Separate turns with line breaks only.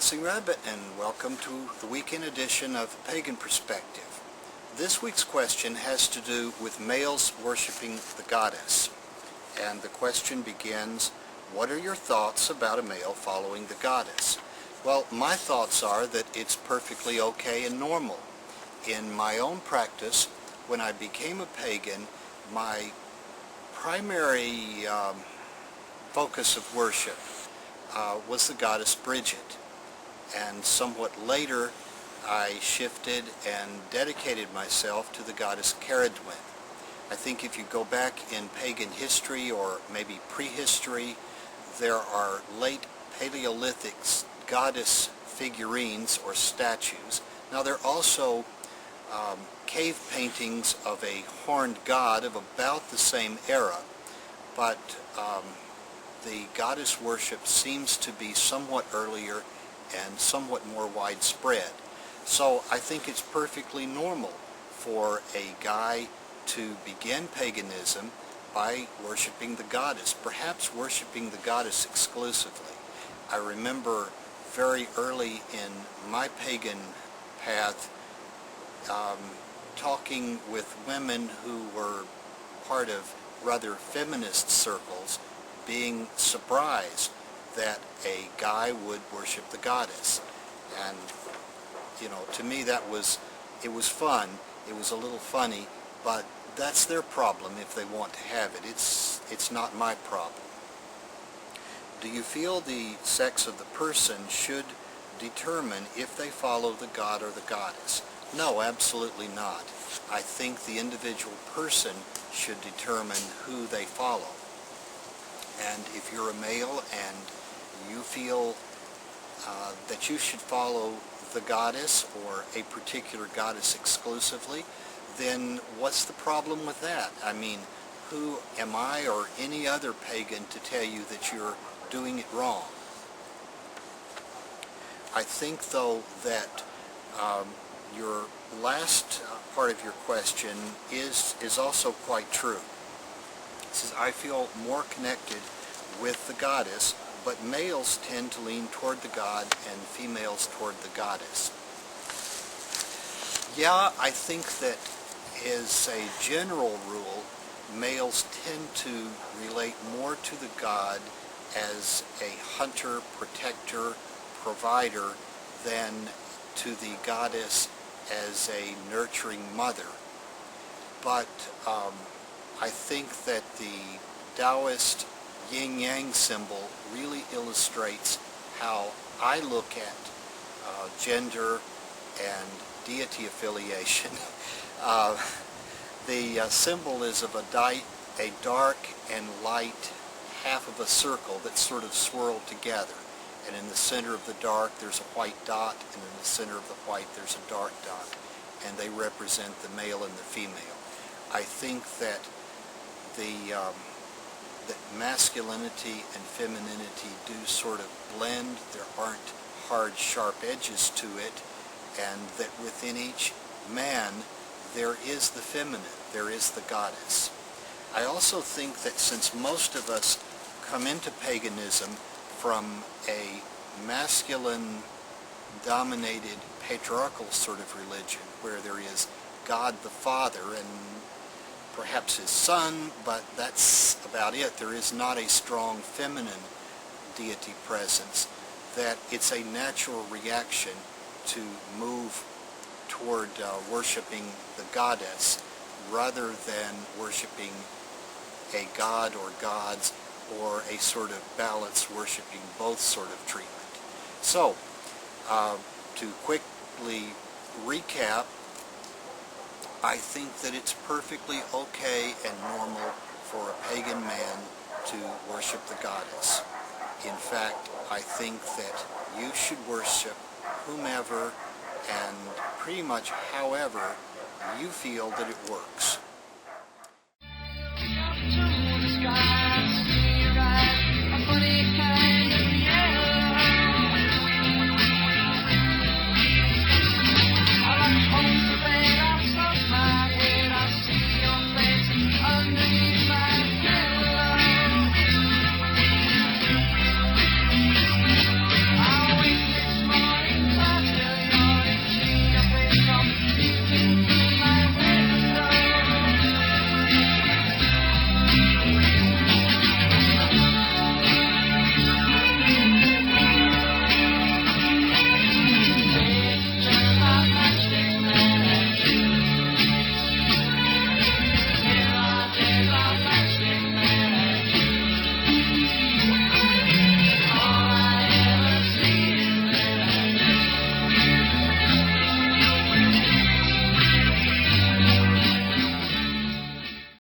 Dancing Rabbit, and welcome to the weekend edition of Pagan Perspective. This week's question has to do with males worshiping the goddess. And the question begins, what are your thoughts about a male following the goddess? Well, my thoughts are that it's perfectly okay and normal. In my own practice, when I became a pagan, my primary focus of worship was the goddess Bridget, and somewhat later I shifted and dedicated myself to the goddess Caradwin. I think if you go back in pagan history, or maybe prehistory, there are late Paleolithic goddess figurines or statues. Now there are also cave paintings of a horned god of about the same era, but the goddess worship seems to be somewhat earlier and somewhat more widespread. So I think it's perfectly normal for a guy to begin paganism by worshiping the goddess, perhaps worshiping the goddess exclusively. I remember very early in my pagan path talking with women who were part of rather feminist circles, being surprised that a guy would worship the goddess. And to me it was fun, it was a little funny, but that's their problem if they want to have it. It's not my problem. Do you feel the sex of the person should determine if they follow the god or the goddess? No, absolutely not. I think the individual person should determine who they follow. And if you're a male and you feel that you should follow the goddess or a particular goddess exclusively, then what's the problem with that? I mean, who am I or any other pagan to tell you that you're doing it wrong? I think, though, that your last part of your question is also quite true. It says, I feel more connected with the goddess, but males tend to lean toward the god and females toward the goddess. Yeah, I think that as a general rule, males tend to relate more to the god as a hunter, protector, provider than to the goddess as a nurturing mother. But I think that the Taoist yin-yang symbol really illustrates how I look at gender and deity affiliation. The symbol is of a dark and light half of a circle that's sort of swirled together. And in the center of the dark there's a white dot, and in the center of the white there's a dark dot. And they represent the male and the female. I think that that masculinity and femininity do sort of blend. There aren't hard, sharp edges to it, and that within each man there is the feminine, there is the goddess. I also think that since most of us come into paganism from a masculine-dominated, patriarchal sort of religion, where there is God the Father and perhaps his son, but that's about it. There is not a strong feminine deity presence, that it's a natural reaction to move toward worshiping the goddess rather than worshiping a god or gods, or a sort of balance worshiping both sort of treatment. So, to quickly recap, I think that it's perfectly okay and normal for a pagan man to worship the goddess. In fact, I think that you should worship whomever and pretty much however you feel that it works.